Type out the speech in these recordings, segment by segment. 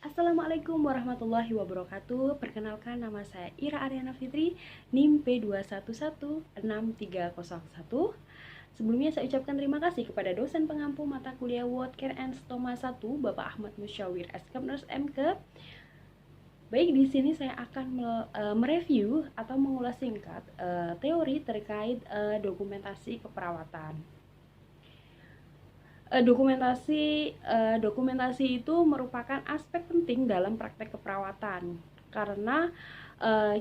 Assalamualaikum warahmatullahi wabarakatuh. Perkenalkan, nama saya Ira Ariana Fitri, NIM P2116301. Sebelumnya saya ucapkan terima kasih kepada dosen pengampu mata kuliah Wound Care and Stoma 1, Bapak Ahmad Musyawir SK Nurse MK. Baik, di sini saya akan mereview atau mengulas singkat teori terkait dokumentasi keperawatan. Dokumentasi itu merupakan aspek penting dalam praktek keperawatan karena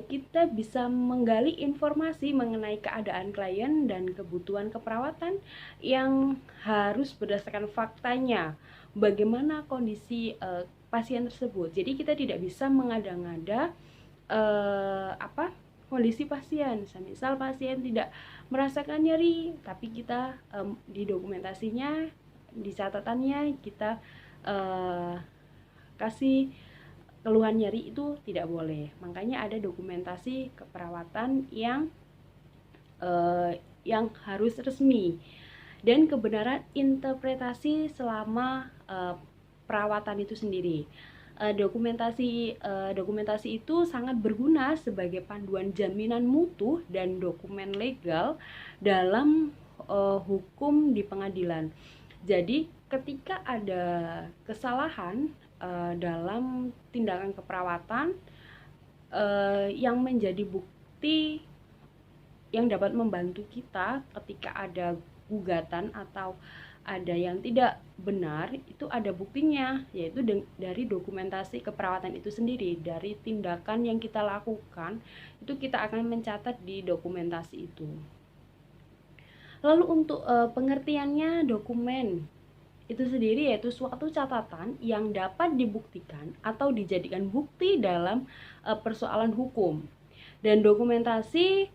kita bisa menggali informasi mengenai keadaan klien dan kebutuhan keperawatan yang harus berdasarkan faktanya bagaimana kondisi pasien tersebut. Jadi kita tidak bisa mengada-ngada kondisi pasien. Misal pasien tidak merasakan nyeri, tapi kita di dokumentasinya, di catatannya kita kasih keluhan nyeri itu tidak boleh. Makanya ada dokumentasi keperawatan yang harus resmi dan kebenaran interpretasi selama perawatan itu sendiri. Dokumentasi itu sangat berguna sebagai panduan jaminan mutu dan dokumen legal dalam hukum di pengadilan. Jadi ketika ada kesalahan dalam tindakan keperawatan yang menjadi bukti yang dapat membantu kita ketika ada gugatan atau ada yang tidak benar, itu ada buktinya, yaitu dari dokumentasi keperawatan itu sendiri. Dari tindakan yang kita lakukan, itu kita akan mencatat di dokumentasi itu. Lalu untuk pengertiannya, dokumen itu sendiri yaitu suatu catatan yang dapat dibuktikan atau dijadikan bukti dalam persoalan hukum. Dan dokumentasi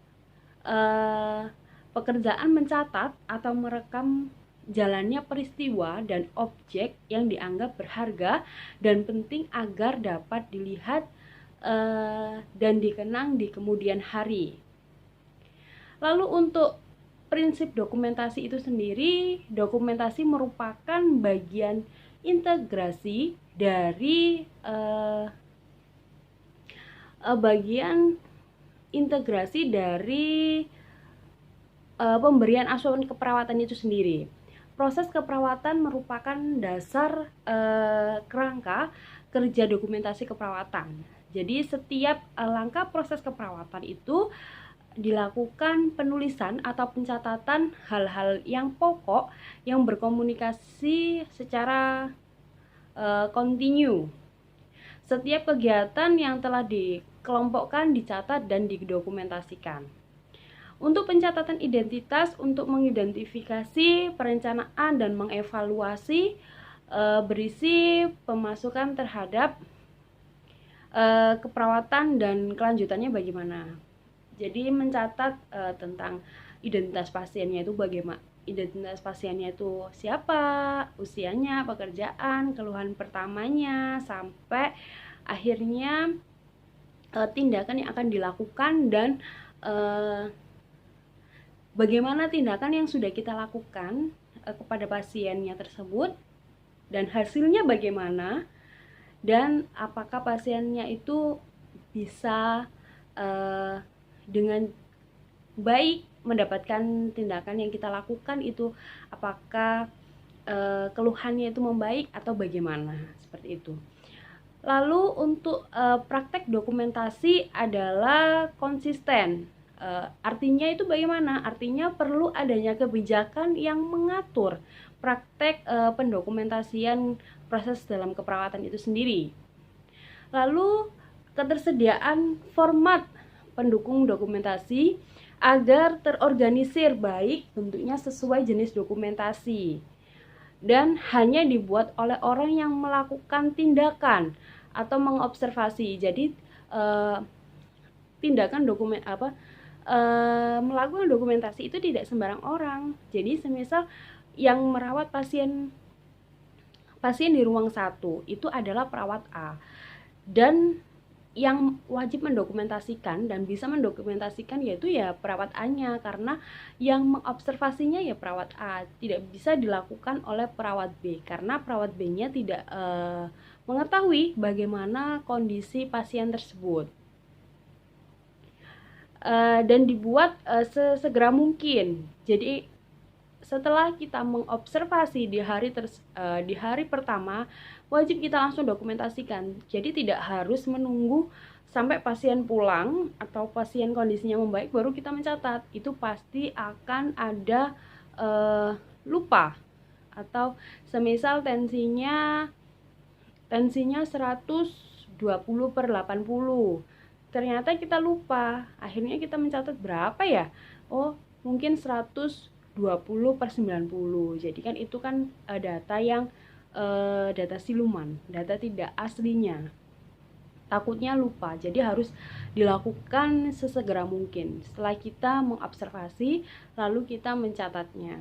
pekerjaan mencatat atau merekam jalannya peristiwa dan objek yang dianggap berharga dan penting agar dapat dilihat dan dikenang di kemudian hari. Lalu untuk prinsip dokumentasi itu sendiri, dokumentasi merupakan bagian integrasi dari pemberian asuhan keperawatan itu sendiri. Proses keperawatan merupakan dasar kerangka kerja dokumentasi keperawatan. Jadi setiap langkah proses keperawatan itu dilakukan penulisan atau pencatatan hal-hal yang pokok yang berkomunikasi secara kontinu. Setiap kegiatan yang telah dikelompokkan dicatat dan didokumentasikan. Untuk pencatatan identitas, untuk mengidentifikasi perencanaan dan mengevaluasi berisi pemasukan terhadap keperawatan dan kelanjutannya bagaimana. Jadi mencatat tentang identitas pasiennya itu bagaimana, identitas pasiennya itu siapa, usianya, pekerjaan, keluhan pertamanya, sampai akhirnya tindakan yang akan dilakukan dan bagaimana tindakan yang sudah kita lakukan kepada pasiennya tersebut dan hasilnya bagaimana, dan apakah pasiennya itu bisa dengan baik mendapatkan tindakan yang kita lakukan itu, apakah keluhannya itu membaik atau bagaimana, seperti itu. Lalu untuk praktek dokumentasi adalah konsisten. Artinya itu bagaimana? Artinya perlu adanya kebijakan yang mengatur praktek pendokumentasian proses dalam keperawatan itu sendiri. Lalu ketersediaan format pendukung dokumentasi agar terorganisir baik, bentuknya sesuai jenis dokumentasi dan hanya dibuat oleh orang yang melakukan tindakan atau mengobservasi. Jadi tindakan melakukan dokumentasi itu tidak sembarang orang. Jadi semisal yang merawat pasien di ruang 1 itu adalah perawat A, dan yang wajib mendokumentasikan dan bisa mendokumentasikan yaitu ya perawat A-nya, karena yang mengobservasinya ya perawat A, tidak bisa dilakukan oleh perawat B karena perawat B-nya tidak mengetahui bagaimana kondisi pasien tersebut. Dan dibuat sesegera mungkin. Jadi setelah kita mengobservasi di hari pertama, wajib kita langsung dokumentasikan. Jadi tidak harus menunggu sampai pasien pulang atau pasien kondisinya membaik baru kita mencatat. Itu pasti akan ada lupa, atau semisal tensinya 120/80, ternyata kita lupa, akhirnya kita mencatat berapa ya, oh mungkin 120/90. Jadi kan itu kan data yang data siluman, data tidak aslinya, takutnya lupa. Jadi harus dilakukan sesegera mungkin setelah kita mengobservasi lalu kita mencatatnya.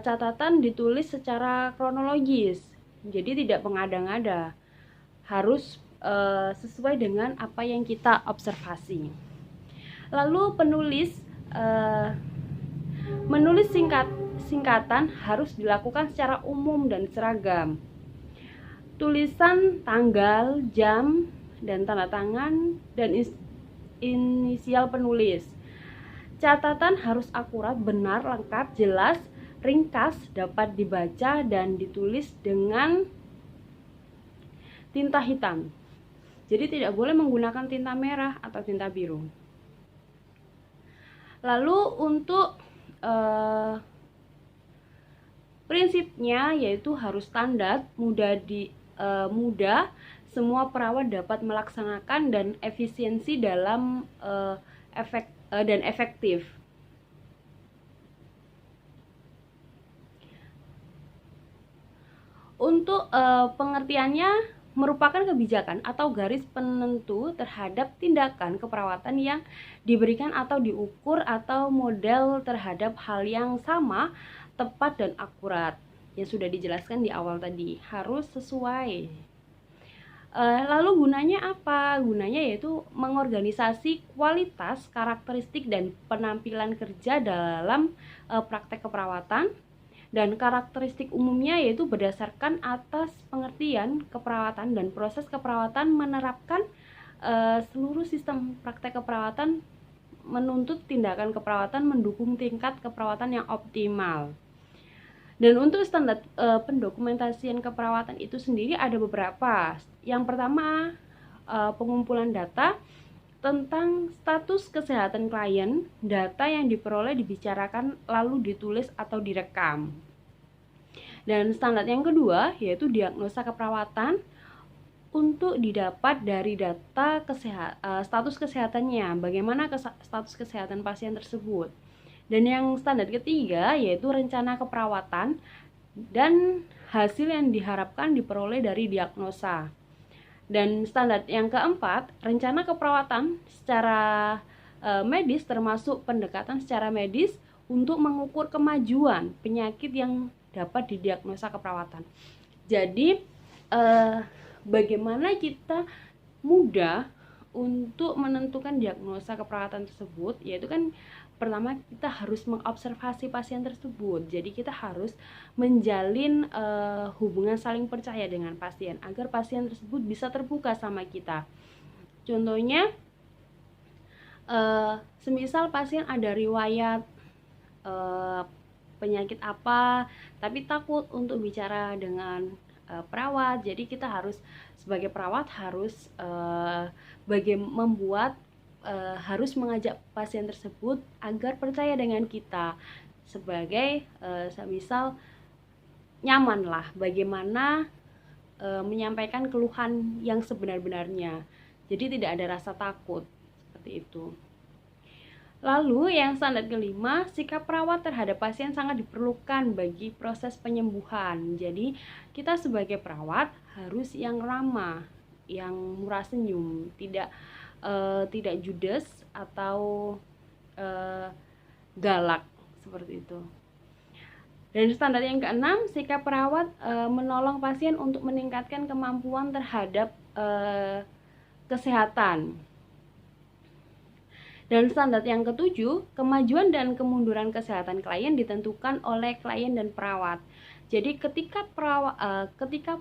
Catatan ditulis secara kronologis, jadi tidak mengada-ngada, harus sesuai dengan apa yang kita observasi. Lalu menulis singkatan harus dilakukan secara umum dan seragam. Tulisan tanggal, jam, dan tanda tangan dan inisial penulis. Catatan harus akurat, benar, lengkap, jelas, ringkas, dapat dibaca dan ditulis dengan tinta hitam. Jadi tidak boleh menggunakan tinta merah atau tinta biru. Lalu untuk prinsipnya yaitu harus standar, mudah, semua perawat dapat melaksanakan dan efisiensi dalam dan efektif. Untuk pengertiannya merupakan kebijakan atau garis penentu terhadap tindakan keperawatan yang diberikan atau diukur atau model terhadap hal yang sama, tepat dan akurat. Yang sudah dijelaskan di awal tadi, harus sesuai. Lalu gunanya apa? Gunanya yaitu mengorganisasi kualitas, karakteristik, dan penampilan kerja dalam praktek keperawatan. Dan karakteristik umumnya yaitu berdasarkan atas pengertian keperawatan dan proses keperawatan, menerapkan seluruh sistem praktek keperawatan, menuntut tindakan keperawatan, mendukung tingkat keperawatan yang optimal. Dan untuk standar pendokumentasian keperawatan itu sendiri ada beberapa. Yang pertama, pengumpulan data tentang status kesehatan klien. Data yang diperoleh dibicarakan lalu ditulis atau direkam. Dan standar yang kedua yaitu diagnosa keperawatan untuk didapat dari data status kesehatannya, bagaimana status kesehatan pasien tersebut. Dan yang standar ketiga yaitu rencana keperawatan dan hasil yang diharapkan diperoleh dari diagnosa. Dan standar yang keempat, rencana keperawatan secara medis, termasuk pendekatan secara medis untuk mengukur kemajuan penyakit yang dapat didiagnosa keperawatan. Jadi bagaimana kita mudah untuk menentukan diagnosa keperawatan tersebut, yaitu kan pertama kita harus mengobservasi pasien tersebut. Jadi kita harus menjalin hubungan saling percaya dengan pasien agar pasien tersebut bisa terbuka sama kita. Contohnya, semisal pasien ada riwayat penyakit apa, tapi takut untuk bicara dengan perawat. Jadi kita harus sebagai perawat harus harus mengajak pasien tersebut agar percaya dengan kita sebagai semisal nyaman lah bagaimana menyampaikan keluhan yang sebenar-benarnya. Jadi tidak ada rasa takut seperti itu. Lalu yang standar kelima, sikap perawat terhadap pasien sangat diperlukan bagi proses penyembuhan. Jadi kita sebagai perawat harus yang ramah, yang murah senyum, tidak judes atau galak seperti itu. Dan standar yang keenam, sikap perawat menolong pasien untuk meningkatkan kemampuan terhadap kesehatan. Dan standar yang ketujuh, kemajuan dan kemunduran kesehatan klien ditentukan oleh klien dan perawat. Jadi ketika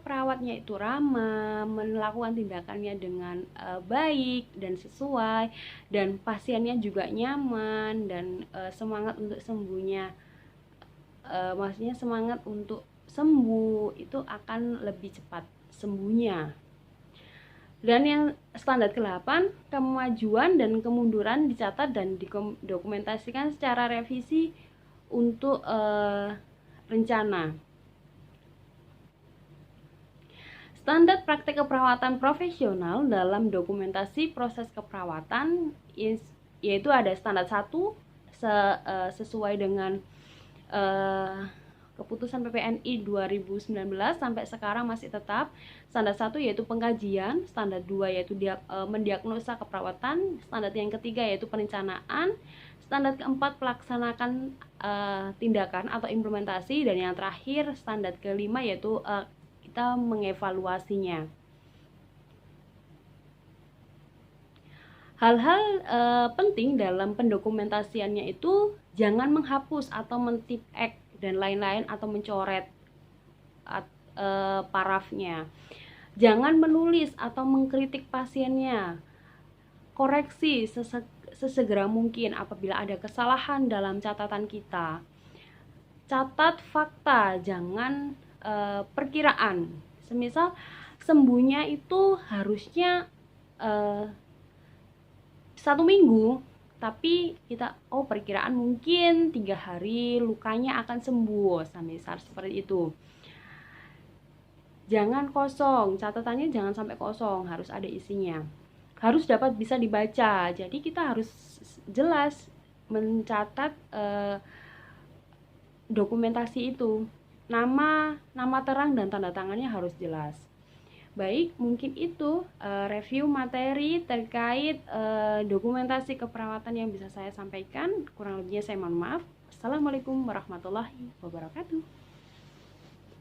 perawatnya itu ramah, melakukan tindakannya dengan baik dan sesuai, dan pasiennya juga nyaman dan semangat untuk sembuhnya, maksudnya semangat untuk sembuh, itu akan lebih cepat sembuhnya. Dan yang standar ke-8, kemajuan dan kemunduran dicatat dan didokumentasikan secara revisi untuk rencana. Standar praktek keperawatan profesional dalam dokumentasi proses keperawatan yaitu ada standar 1 sesuai dengan keputusan PPNI 2019 sampai sekarang masih tetap. Standar 1 yaitu pengkajian, standar 2 yaitu mendiagnosa keperawatan, standar yang ketiga yaitu perencanaan, standar keempat pelaksanakan tindakan atau implementasi, dan yang terakhir standar kelima yaitu kita mengevaluasinya. Hal-hal penting dalam pendokumentasiannya itu jangan menghapus atau men-type dan lain-lain atau mencoret parafnya. Jangan menulis atau mengkritik pasiennya. Koreksi sesegera mungkin apabila ada kesalahan dalam catatan kita. Catat fakta, jangan perkiraan. Semisal sembuhnya itu harusnya 1 minggu, tapi kita perkiraan mungkin 3 hari lukanya akan sembuh, misal seperti itu. Jangan kosong, catatannya jangan sampai kosong, harus ada isinya, harus dapat bisa dibaca. Jadi kita harus jelas mencatat dokumentasi itu, nama terang dan tanda tangannya harus jelas. Baik, mungkin itu review materi terkait dokumentasi keperawatan yang bisa saya sampaikan. Kurang lebihnya saya mohon maaf. Assalamualaikum warahmatullahi wabarakatuh.